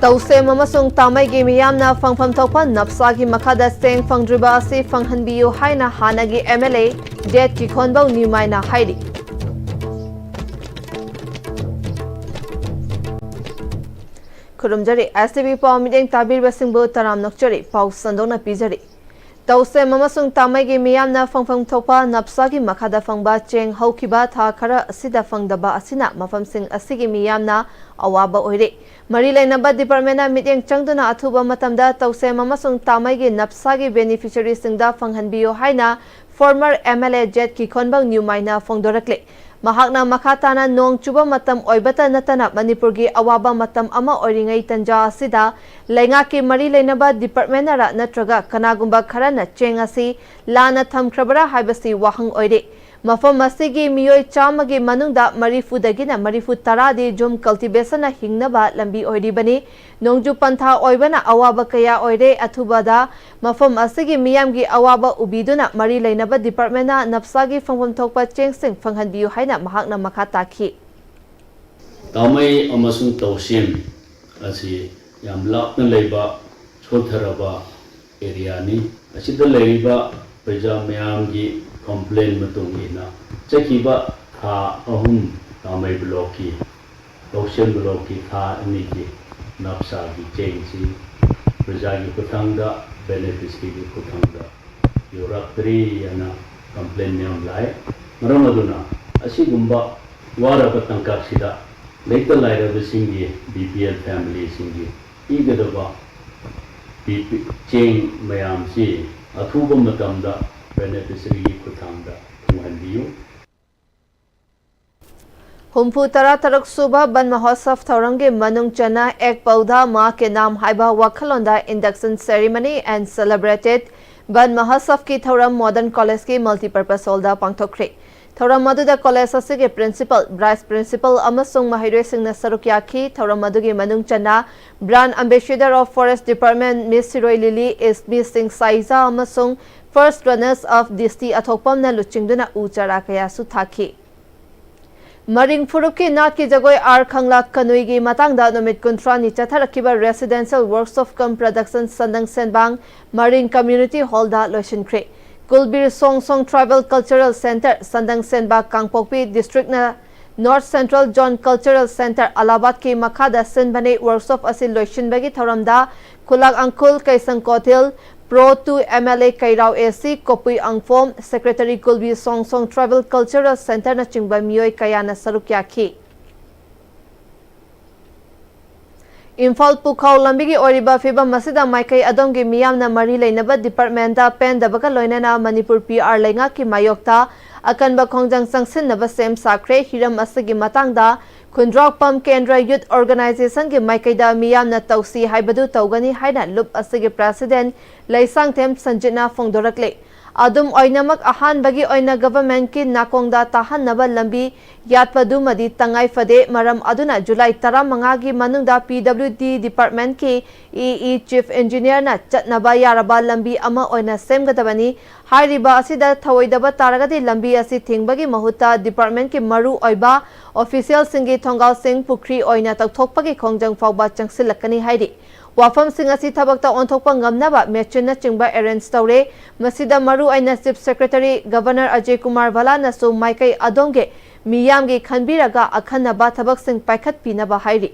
Tausem amasung tamai gi miyamna fangfam thokpa napsa gi makhada seng fangdriba asi fanghanbiyu haina hanagi MLA det ki khonbau nimaina hairi. Kurumjari STV pau mideng tabir basingbu taram nokchari pau sandona pijari. Tausem amasung tamai gi miyamna fangfam thokpa napsa gi makhada fangba cheng haukiba tha khara asida fangdaba asina mafam sing asigi miyamna awaba oire. Mari lainaba departmenta mideng changduna athuba matamda tausem amasung tamai gi napsa gi beneficiary singda fanghanbiyo haina former MLA jet ki khonbang nyumaina fongdorakle. Mahakna makhatana nong chuba matam oibata natana Manipur gi awaba matam ama oringai tanja asida lainga ki mari lainaba department ra natraga kanagumba kharana cheng asi lana thamkrabara haibasi wahang oire. Mafam asigi miyoi chamagi manungda marifudagina marifu taradi jum cultivation na hingnaba lambi oiribani nongju pantha oibana awaba kaya oire athubada mafam asigi miyamgi awaba ubiduna mari lainaba department na napsagi fangfam thokpa chengsing fanghanbiyu haina mahakna makha takhi tamai amasung tausem asi yam lapna leiba chotharaba area ni asida leiba preja mayamgi complain matung ina chakiba tha ahum tamai bloki tausem bloki tha ani ki napsa gi chengsi preja gi kuthangda beneficiary gi kuthangda yuratri yana complain nyam lai maramaduna asigumba wara patangka sida leita laira singi BPL family singi igadaba cheng mayam si athuba matamda beneficiary kuthangda thunghanbiyu Humpu tara tarak suba ban mahosaf thaurangi manung chana ek paudha ma ke naam haiba wakhalonda induction ceremony and celebrated ban mahosaf ki thauram modern college ki multipurpose hall da pangthokre. Thauram maduda college asige principal vice principal amasung mahiroi singna saruk yakhi thauram madugi manung chana brand ambassador of forest department Miss Siroi Lily is missing Saiza amasung first runners of disti athokpam na luchingduna uchara kaya su thakhi. Maring Furuki Naki Jagoi R Khangla Kanui gi matangda nomit kuntra ni chatharakiba residential workshop cum production sandang senbang Marine Community Hall da loishin kre. Kulbir Song Tribal Cultural Center sandang senba Kangpokpi district na North Central John Cultural Center Alabad ki makhada senbane workshop asil loishin bagi thoramda Kulak Angkul Kaisang Kothil Pro to MLA Kairao AC Kopui Angfom Secretary Kulbi Song Tribal Cultural Center na chingba miyoi kaya na saruk yakhi. Imphal Pukhau lambigi oriba fiba masida maikai adongi miyam na mari lainaba departmenta pen dabaga loinana Manipur PR lainga ki mayokta akanba khongjang sangsin naba sem sakre hiram asigi matangda Kundrak Pam Kendra Youth Organization ki maikaida miyam na tausi haibadu taugani haina lup asigi president Laisang Them Sanjina Fongdorakle. Adum oinamak ahan bagi oina government ki nakongda tahan naba lambi yatpadu madi tangai fade maram aduna July 15 gi manungda PWD department ki EE chief engineer na chatnaba yaraba lambi ama oina semgadabani hairiba asida thawoidaba taragadi lambi asi thingbagi mahuta department ki maru oiba official singi thongal sing pukri oina takthokpagi khongjang fawba changsilakani hairi. Wafam sing asi thabakta onthokpa ngamnaba mechin na chingba arrange tawre masida maru aina chief secretary governor Ajay Kumar Bala na so maikai adonge miyamgi khanbiraga akhanaba thabak sing paikhat pinaba hairi.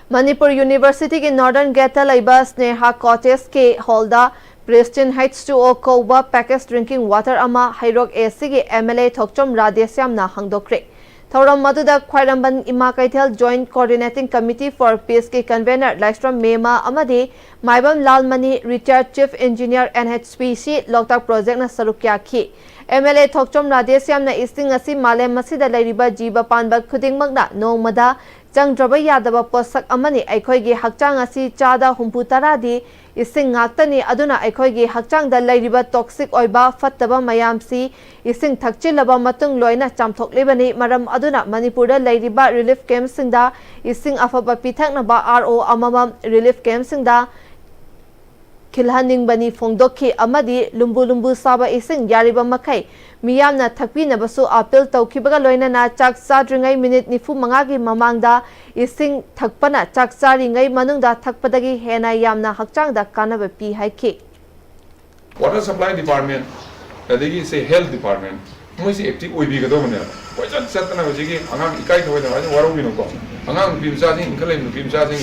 Manipur University ki Northern Gate laiba Sneha Cottage ke holda Preston Heights to Okoba packaged drinking water ama Hairok AC ki MLA Thokchom Radhesyam na hangdokre. Thauram maduda Khwairamban Ima Kaithel Joint Coordinating Committee for Peace ki convener Laistrom Mema amadi Maibam Lalmani retired chief engineer NHPC Loktak project na saruk yakhi. MLA Thokchom Radhesyam na isting asi malem masida lairiba jiba panba khudingmakna nongmada changdraba yadaba posak amani aikhoigi hakchang asi chada humpu taradi ising ngaktani aduna aikhoigi hakchang da lairiba toxic oiba fattaba mayamsi ising thakchilaba matung loina chamthoklebani maram aduna Manipurda lairiba relief camp singda ising afaba pithaknaba RO amamam relief camp singda khilhaningbani phongdokhi amadi lumbu saba ising yariba makai miyamna thakpinabasu appeal tawkhibaga loinana chak chadringai minute nifu mangagi mamangda ising thakpana chak charingai manungda thakpadagi hena yamna hakchangda kanaba pi haiki. Water supply department, say health department, most active will be the dominant. Why just set an among Ikai to the Warumino? Among Pim Charging, Kalim, Pim Charging,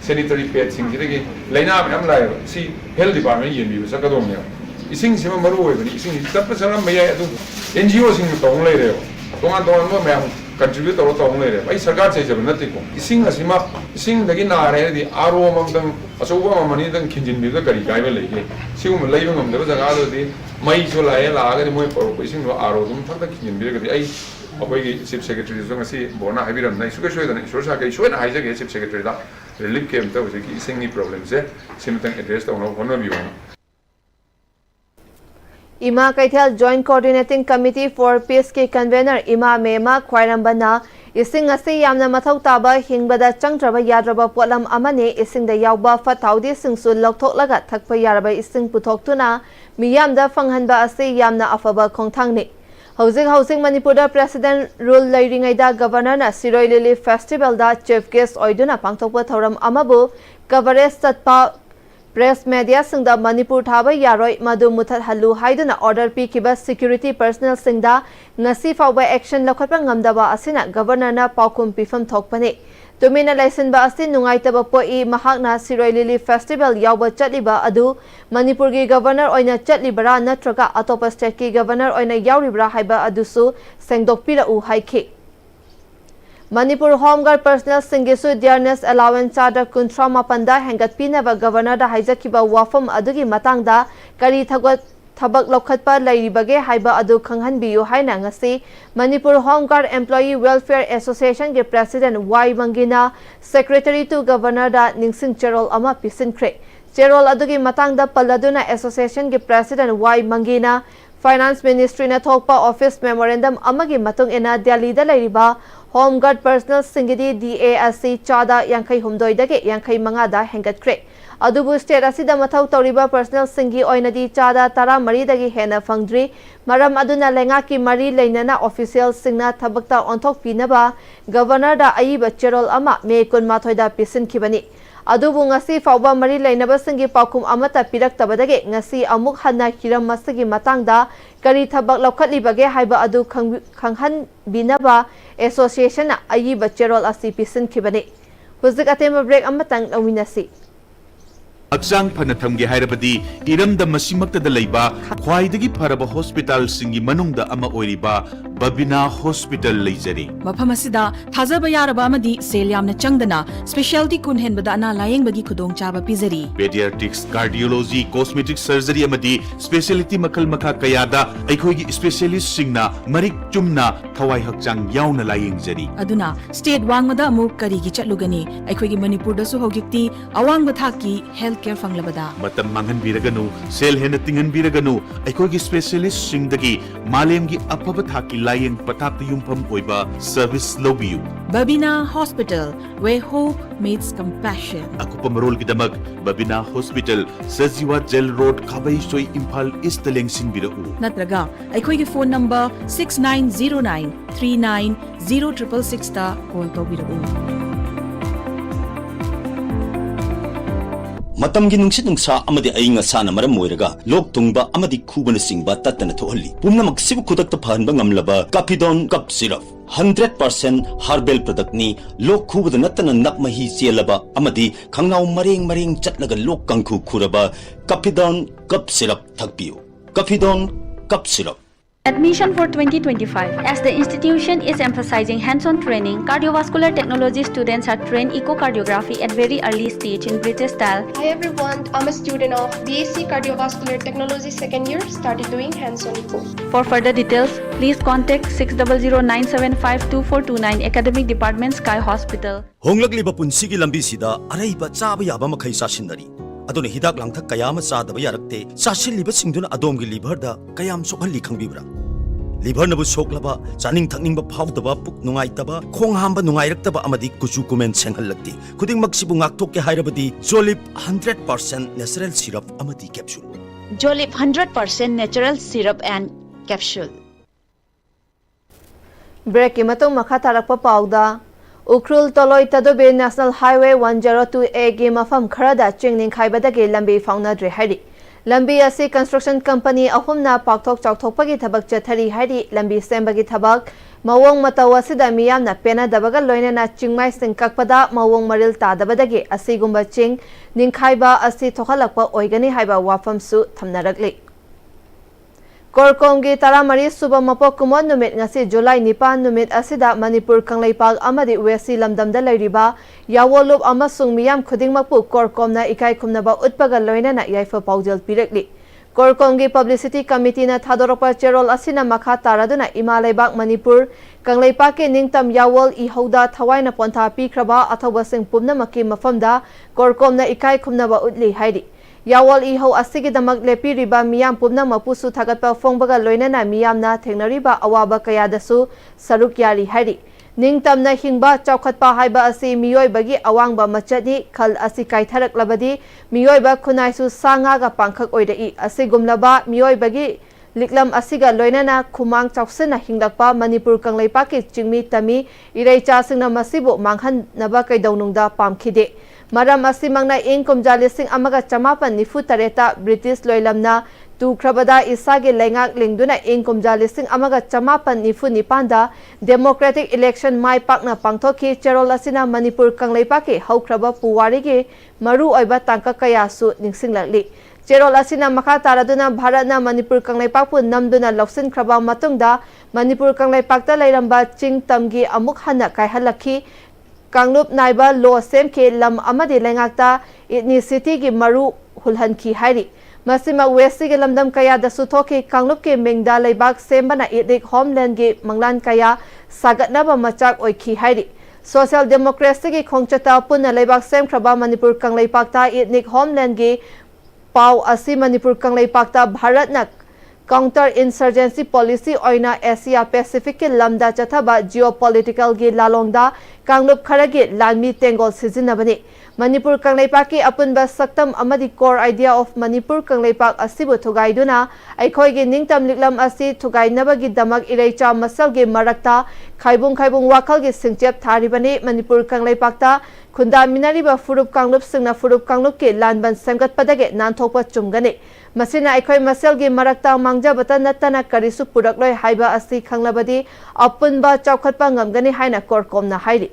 sanitary pads, Lena and Lai, see health department in Sakadomia. He sings him a maru, he sings Tapasana Maya, NGOs in the only later. Don't contribute to only later. My Sagat says nothing. He sings as him up, sing the Gina, the Aro among them, as over money than Kinjin with the Kari. See him living on the other day. My July, the more for wishing to Aro, the Kinjin with the ice. Chief Secretary is going to see Bona Habiram, nice to show the Shosaka, show and Isaac, Chief Secretary, relief came to the problems there, symptom addressed on one of you. Ima Kaithal Joint Coordinating Committee for Peace ke convener Ima Mema Khwairambana ising ase yamna mathau taba hingbada changtraba yadraba polam amane ising da yawba fathaudi singsu loktholaga thakpa yaraba ising puthoktuna miyamda fanghanba ase yamna afaba khongthangni. Housing Manipur President Rule Lairingaida Governor na Siroi Lily Festival da Chief Guest Oiduna Pangthokpa Thoram Amabu coverage satpa Press media singda Manipur thaba yaroi madu muthat halu haiduna order pi kiba security personnel singda ngasi fawba action lokhatpa ngamdaba asina governor na paukum pifam thokpani tumina license ba asin nungaitaba poi mahakna Siroi Lily Festival yawba chatliba adu Manipur gi governor oina chatlibara natraga atopa state ki governor oina yawribra haiba adusu sengdokpira u haiki. Manipur Home Guard personnel singisu dearness allowance charter kuntra mapanda hengat pinaba governor da haijakiba wafam adugi matangda kari thabak lokhatpa lairibage haiba adu khanghanbiyu haina ngasi Manipur Home Guard Employee Welfare Association ge president Y Mangina secretary to governor da ningsing cherol ama pisinkre cherol adugi matangda paladuna association ge president Y Mangina Finance Ministry na thokpa office memorandum amagi matung ina Delhi da lairiba Home Guard personnel singidi DASC chada yankai humdoi dage yankai manga da hengat kre adubu state asida mathau tawriba personnel singi oinadi chada tara mari dagi hena fangdri maram aduna lenga ki mari leinana official singna thabakta onthok pinaba governor da ayiba cherol ama me kun mathoi da pisin kibani adubu ngasi fawba mari leinaba singi paukum amata pirak tabadage ngasi amuk hanna hiram masagi matangda kari thabak lokhatli haiba adu khanghan binaba association na ayiba cherol asi pisin kibani huzik atema break amatang awinasi Aksang panatamge hairabadi iramda masimaktada laiba khwaidagi pharaba hospital singi manungda ama oiriba Babina Hospital leijari. Mafam asida thajaba yaraba amadi sel yamna changdana specialty kunhenbada ana layengbagi khudongchaba pizari. Pediatrics, cardiology, cosmetic surgery amadi specialty makal makha kayada aikhoigi specialist singna marik chumna thawai hakchang yauna layengjari. Aduna state wangmada amu karigi chatlugani aikhoigi Manipur dasu hojikti awangba thaki healthcare fanglabada. Matam manghanbiraganu sel hena tinghanbiraganu aikhoigi specialist singdagi malemgi apaba thaki laying patak yumpam oiba service lobiyu. Babina Hospital, where hope meets compassion. Ako pamarol gidamag Babina Hospital, Sajiwa Jail Road, Kabay Soy Impal East Lengsing Birau. Natraga, aikhoigi phone number 6909 390666 ta call to birau. Matamgi nungsit nungsa amadi ayinga sana maram moiraga lok tungba amadi khubana singba tatana thohalli pumna maksibu khudakta phanba ngamlaba Capidon cup syrup 100% herbal product ni lok khubada natana nakmahi chelaba amadi khangnau mareng chatlaga lok kangkhu khuraba Capidon cup syrup thakpiu. Capidon cup syrup. Admission for 2025. As the institution is emphasizing hands-on training, cardiovascular technology students are trained echocardiography at very early stage in British style. Hi everyone, I'm a student of BSc Cardiovascular Technology second year, started doing hands-on echo. For further details, please contact 600-975-2429 Academic Department Sky Hospital. Honglakliba punsigi lambi sida araiba chaba yaba makhai sasindari. Aduna hidak langthak kayama sadaba yarakte sasilliba singduna adomgi liver da kayam sokhalli khangbibra. liver nabu soklaba chaning thakning ba phawdaba puk nungai taba khong hamba nungai raktaba amadi kuchu kumen senghal lakti khuding maksibu ngak thokke hairabadi Jolip 100% natural syrup amadi capsule Jolip 100% natural syrup and capsule Break ki matung makha tarakpa pauda Ukrul Toloi Tadobe National Highway 102A gi mafam kharada chingning khaibadagi lambi faunadre hari lambi asi construction company ahumna pakthok chawthokpagi thabak chathari hari lambi sembagi thabak mawong mataw asida miyamna pena dabaga loinana chingmai sing kakpada mawong maril tadabadagi asigumba ching ningkhaiba asi thokhalakpa oigani haiba wafamsu thamnarakli Korkomgi taramari suba mapok kumon numit ngasi July 9 numit asida Manipur Kanglaipak amadi Wesi lamdamda lairiba yawolup amasung miyam khudingmakpu Korkomna ikai khumnaba utpaga loinana yaifa paujal pirekli Korkomgi Publicity Committee na thadoropa cherol asina makha taraduna Imalaibak Manipur Kanglaipak ke ningtam yawol ihauda thawaina pontha pikraba athoba sing pumnamaki mafamda Korkomna ikai khumnaba utli haidi Yawal iho asigi damak lepi riba miyam pumna mapusu thagatpa fongbaga loinana miyamna thengnariba awaba kayadasu saruk yari hari ningtamna hingba chawkhatpa haiba asi miyoi bagi awangba machani khal asi kaitharak labadi miyoi ba khunaisu sanga ga pangkhak oidai asigumlaba miyoi bagi liklam asiga loinana khumang chawsena hinglakpa Manipur Kanglaipak ki chingmi tami iraicha singna masibu manghan naba kaidaunungda pamkhide Maram asimangna inkumja lising amaga chamapan nifu tareta British loilamna tukrabada isagi lengak lingduna inkumja lising amaga chamapan nifu nipanda Democratic election mai pakna pangthoki cherol asina Manipur Kanglaipak ki haukraba puwarigi maru oiba tangka kayasu ningsinglakli cherol asina makha taraduna Bharatna Manipur Kanglaipak pu namduna loksin kraba matungda Manipur Kanglaipak ta lairamba ching tamgi amuk hana kaihalakhi Kanglup naiba lo sem ke lam amadi lengakta itni city gi maru hulhan ki hairi masima westi ge lamdam kaya da suthoki Kanglup ke mengda leibak sembana idik homeland ge manglan kaya sagatnaba machak oikhi hairi Social Democracy gi khongchata punna leibak sem khraba Manipur Kanglaipak ta itnik homeland ge pau asi Manipur Kanglaipak ta Bharatna Counter insurgency policy oina Asia Pacific ke lamda chathaba geopolitical gi lalongda Kanglup kharagi lanmi tengol sizinabani Manipur Kanglaipak ki apunba saktam amadi core idea of Manipur Kanglaipak asibu thugaiduna aikhoi gi ningtam liklam asi thugainabagi damak iraicha masal gi marakta khaibung wakal gi singchep tharibani Manipur Kanglaipak ta khunda minariba furup Kanglup singna furup Kanglup ke lanban semgat padage nanthokpa chumgani masina aikhoi masal gi marakta mangjabata natana karisu purakloi haiba asi khanglabadi apunba chawkhatpa ngamgani haina Korkomna hairi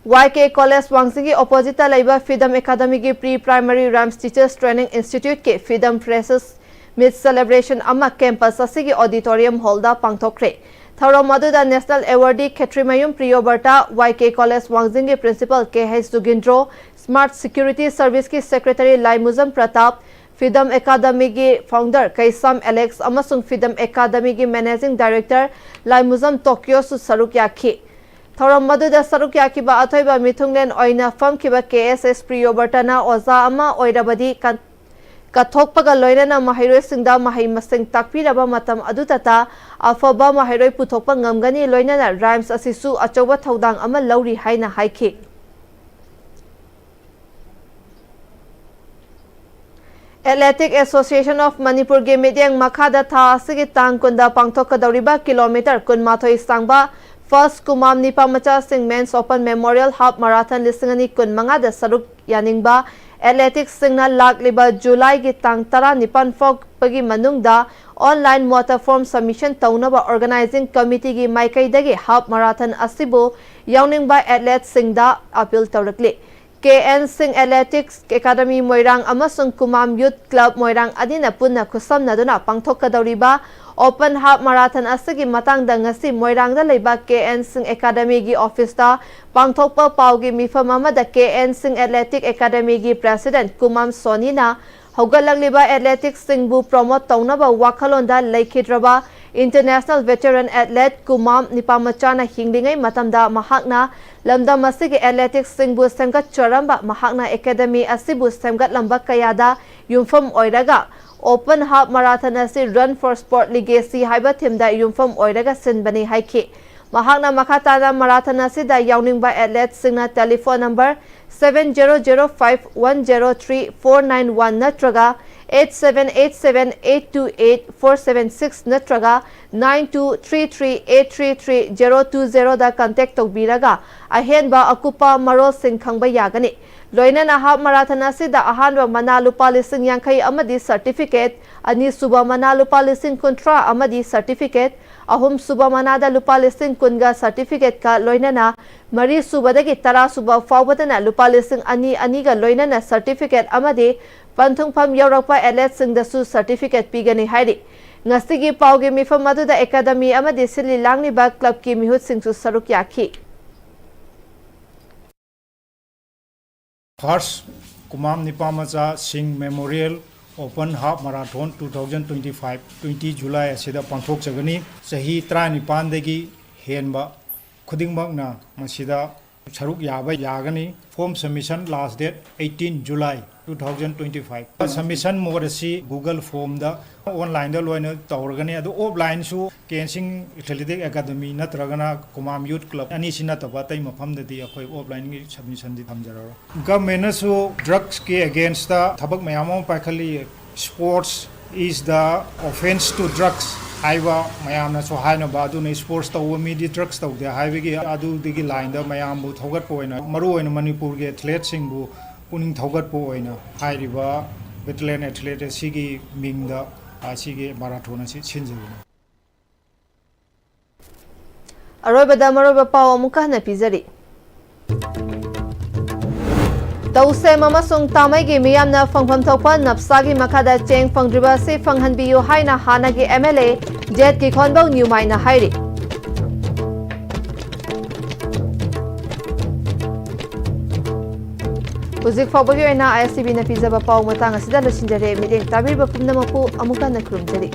YK College Wangsingi opposite laiba Freedom Academy ki pre-primary Rams Teachers Training Institute ke Freedom Freshers Mid Celebration ama campus asigi auditorium hall da pangthokre Thauram aduda National Awardee Khetrimayum Priyoberta YK College Wangsingi Principal KH Dugindro Smart Security Service ki Secretary Laimuzam Pratap Freedom Academy ki founder Kaisam Alex amasung Freedom Academy ki Managing Director Laimuzam Tokyo su saruk yakhi Thauram maduda saruk yakhiba athoiba mithunglen oina famkhiba KSS Priyobertana oza ama oirabadi kathokpaga loinana mahairoi singda mahai masing takpiraba matam adutata afaba mahairoi puthokpa ngamgani loinana rhymes asisu achoba thodang ama lauri haina haikhi Athletic Association of Manipur ge medyang makhada tha asigi tang kunda pangthokadoriba kilometer kunmathoi sangba First Kumam Nipa Macha Singh Men's Open Memorial Half Marathon lisingani kun manga da saruk yaningba Athletics Singna lakliba July gi tang tara nipan fog pagi manungda online water form submission taunaba organizing committee gi maikai dagi half marathon asibu yawningba athlete Singda appeal tawrakli KN Singh Athletics Academy Moirang amasung Kumam Youth Club Moirang adina punna kusamnaduna pangthokadoriba Open Half Marathon asigi matangda ngasi Moirangda leiba KN Singh Academy gi office ta pangthokpa paugi mifam amada KN Singh Athletic Academy gi President Kumam Sonina haugallagliba athletics singbu promote taunaba wakhalonda leikidraba International Veteran Athlete Kumam Nipamachana Hinglingai Matamda Mahakna Lamda Masigi Athletics Singbu Semgat Charamba Mahakna Academy Asibu Semgat Lamba Kayada Yumfam Oiraga Open Half Marathon asi Run for Sport Legacy Haiba Timda Yumfam Oiraga Sinbani Haiki Mahakna Makatana Marathon asi da Yauningba Athlete Singna telephone number 7005103491 Natraga 8787828476 Natraga 9233833020 da contact Tobiraga Ahenba Akupa Marol Singh Khangba Yagani Loinana Half Marathon asida ahanba Manalu Palising Yankai Amadi certificate Ani Suba Manalu Palising Contra Amadi certificate Ahum Suba Manada Lupalising Kunga certificate ka Loinana Mari Subadagi Tara Suba Fawatana Lupalising Ani Aniga Loinana certificate Amadi Pantung Pam Europa Athlete Sing the Su certificate Pigani Haidi Ngasigi Paugi Mifamadu the Academy Amadi Sili Langni Bag Club Ki Mihut Sing to Saruk Yaki First, Kumam Nipamacha Singh Memorial Open Half Marathon 2025 20 July asida Panthok Chagani Sahi Trani Pandegi Henba Kudingmagna Masida Saruk Yaba Yagani form submission last date 18 July 2025 submission modasi Google form da online da loina tawrgani adu offline su Kensing Athletic Academy natragana Kumam Youth Club ani sina tabatai mafam da di akhoi offline gi submission di thamjaro government su drugs ke against the thabak mayam pakhali sports is the offense to drugs Haiba mayamna so haina badu ne sports taw media drugs taw de haibegi adu digi line da mayam bu thogat poina maru oina Manipur ge athlete sing bu puning thogat po oina hairiba veteran athlete sigi mingda asige marathon asi chinjabuna Aroibada Maroba Paw Mukana Pizari Tause Mamasung Tamagi Miyamna Fangpam Topa Napsagi Makada Cheng Fangdriba Si Fanghan Biyu Haina Hanagi MLA Jet Ki Khonbau Nyumaina Hairi Huzik Fawbagi Oina ISTV na Pizaba Paw Matang Asida Losinjare Mideng Tabir Bapumna Mapu Amuka na Krumjari